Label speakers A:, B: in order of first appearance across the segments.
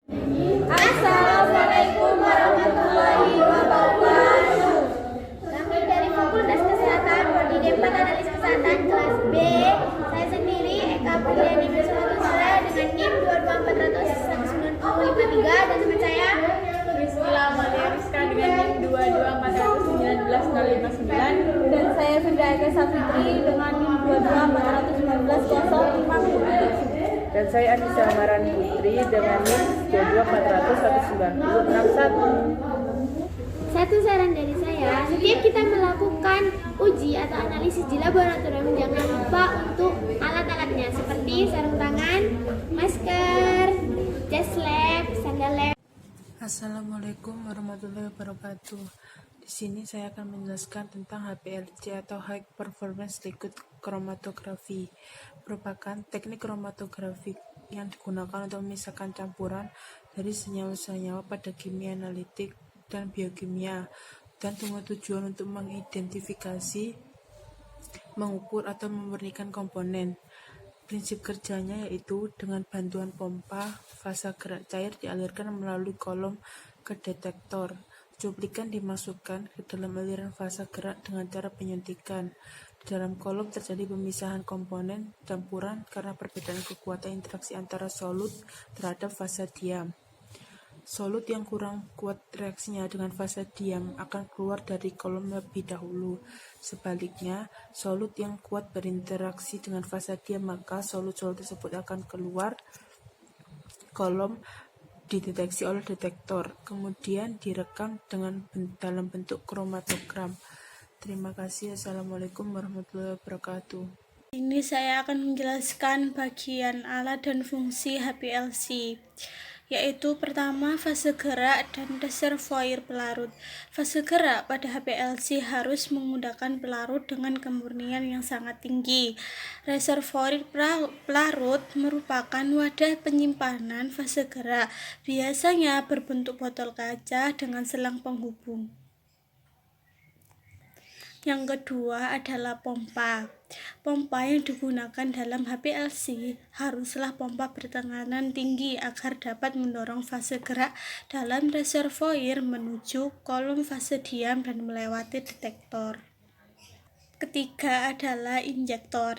A: Assalamualaikum warahmatullahi wabarakatuh. Kami dari Fakultas Kesehatan Prodi D4 Analis Kesehatan kelas B. Saya sendiri Eka Putriani Bismillah dengan NIM 224001953 dan teman saya
B: Bismillah Rizka dengan NIM 22419
C: dan saya Findra Eka Safitri dengan NIM 22419
D: Dan saya Anissa Amaran Putri dengan NIM 2241961.
A: Satu saran dari saya, setiap kita melakukan uji atau analisis di laboratorium, jangan lupa untuk alat-alatnya seperti sarung tangan, masker, jas lab, sandal lab.
D: Assalamualaikum warahmatullahi wabarakatuh. Di sini saya akan menjelaskan tentang HPLC atau High Performance Liquid Chromatography. Merupakan teknik kromatografi yang digunakan untuk memisahkan campuran dari senyawa-senyawa pada kimia analitik dan biokimia, dan dengan tujuan untuk mengidentifikasi, mengukur atau memurnikan komponen. Prinsip kerjanya yaitu dengan bantuan pompa, fasa gerak cair dialirkan melalui kolom ke detektor. Cuplikan dimasukkan ke dalam aliran fasa gerak dengan cara penyuntikan. Di dalam kolom terjadi pemisahan komponen campuran karena perbedaan kekuatan interaksi antara solut terhadap fasa diam. Solut yang kurang kuat reaksinya dengan fasa diam akan keluar dari kolom lebih dahulu. Sebaliknya, solut yang kuat berinteraksi dengan fasa diam, maka solut-solut tersebut akan keluar kolom dideteksi oleh detektor, kemudian direkam dalam bentuk kromatogram. Terima kasih. Assalamualaikum warahmatullahi wabarakatuh.
C: Ini saya akan menjelaskan bagian alat dan fungsi HPLC, yaitu pertama fase gerak dan reservoir pelarut. Fase gerak pada HPLC harus menggunakan pelarut dengan kemurnian yang sangat tinggi. Reservoir pelarut merupakan wadah penyimpanan fase gerak, biasanya berbentuk botol kaca dengan selang penghubung. Yang kedua adalah pompa. Pompa yang digunakan dalam HPLC haruslah pompa bertekanan tinggi agar dapat mendorong fase gerak dalam reservoir menuju kolom fase diam dan melewati detektor. Ketiga adalah injektor.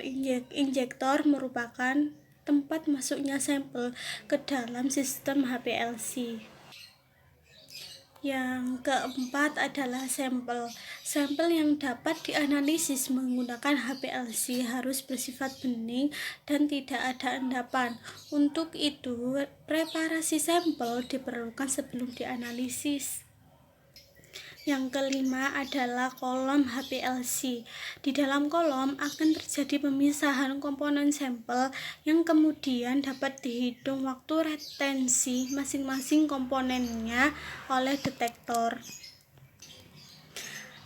C: Injektor merupakan tempat masuknya sampel ke dalam sistem HPLC. Yang keempat adalah sampel. Sampel yang dapat dianalisis menggunakan HPLC harus bersifat bening dan tidak ada endapan. Untuk itu, preparasi sampel diperlukan sebelum dianalisis. Yang kelima adalah kolom HPLC. Di dalam kolom akan terjadi pemisahan komponen sampel yang kemudian dapat dihitung waktu retensi masing-masing komponennya oleh detektor.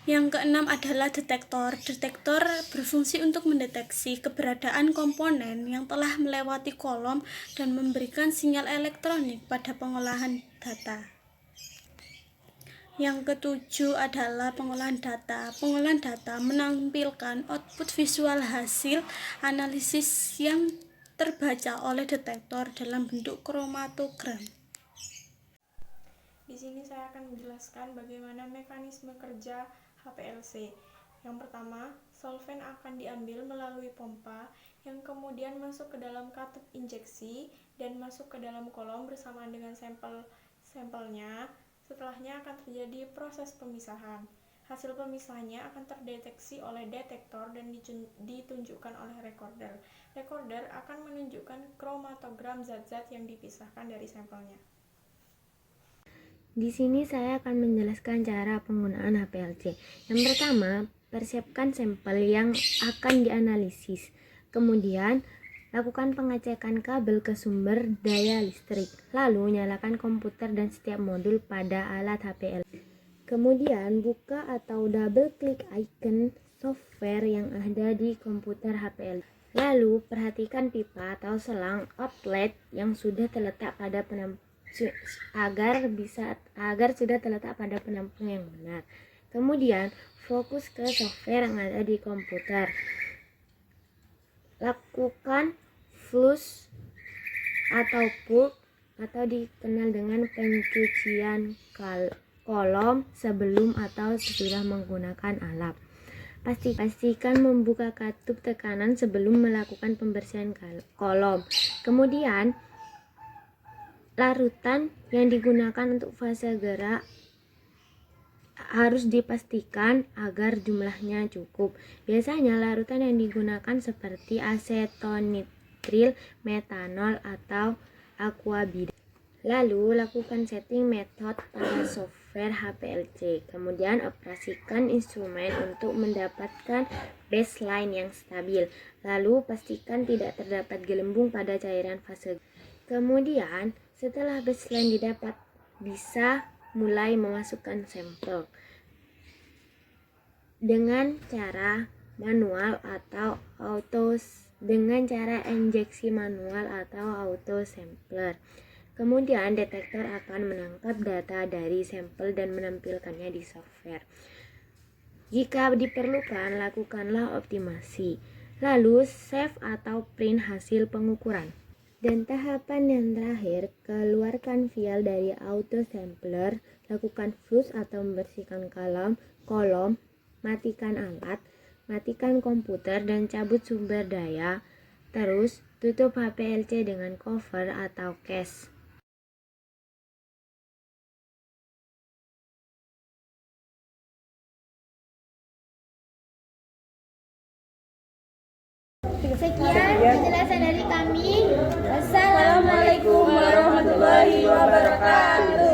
C: Yang keenam adalah detektor. Detektor berfungsi untuk mendeteksi keberadaan komponen yang telah melewati kolom dan memberikan sinyal elektronik pada pengolahan data. Yang ketujuh adalah pengolahan data. Pengolahan data menampilkan output visual hasil analisis yang terbaca oleh detektor dalam bentuk kromatogram.
B: Di sini saya akan menjelaskan bagaimana mekanisme kerja HPLC. Yang pertama, solvent akan diambil melalui pompa yang kemudian masuk ke dalam katup injeksi dan masuk ke dalam kolom bersamaan dengan sampelnya. Setelahnya akan terjadi proses pemisahan. Hasil pemisahannya akan terdeteksi oleh detektor dan ditunjukkan oleh recorder. Recorder akan menunjukkan kromatogram zat-zat yang dipisahkan dari sampelnya.
E: Di sini saya akan menjelaskan cara penggunaan HPLC. Yang pertama, persiapkan sampel yang akan dianalisis. Kemudian, lakukan pengecekan kabel ke sumber daya listrik. Lalu, nyalakan komputer dan setiap modul pada alat HPLC. Kemudian, buka atau double klik icon software yang ada di komputer HPLC. Lalu, perhatikan pipa atau selang outlet yang sudah terletak pada agar sudah terletak pada penampung yang benar. Kemudian, fokus ke software yang ada di komputer. Lakukan flush atau pull atau dikenal dengan pencucian kolom sebelum atau sesudah menggunakan alat. Pastikan membuka katup tekanan sebelum melakukan pembersihan kolom. Kemudian, larutan yang digunakan untuk fase gerak harus dipastikan agar jumlahnya cukup. Biasanya larutan yang digunakan seperti asetonitril, metanol, atau aquabida. Lalu lakukan setting metode pada software HPLC. Kemudian operasikan instrumen untuk mendapatkan baseline yang stabil. Lalu pastikan tidak terdapat gelembung pada cairan fase. Kemudian setelah baseline didapat, bisa mulai memasukkan sampel dengan cara manual atau injeksi manual atau auto sampler. Kemudian detektor akan menangkap data dari sampel dan menampilkannya di software. Jika diperlukan, lakukanlah optimasi. Lalu save atau print hasil pengukuran. Dan tahapan yang terakhir, keluarkan file dari auto sampler, lakukan flush atau membersihkan kolom, matikan alat, matikan komputer dan cabut sumber daya. Terus tutup HPLC dengan cover atau case.
A: Sekian penjelasan dari kami.
B: Wassalamualaikum warahmatullahi wabarakatuh.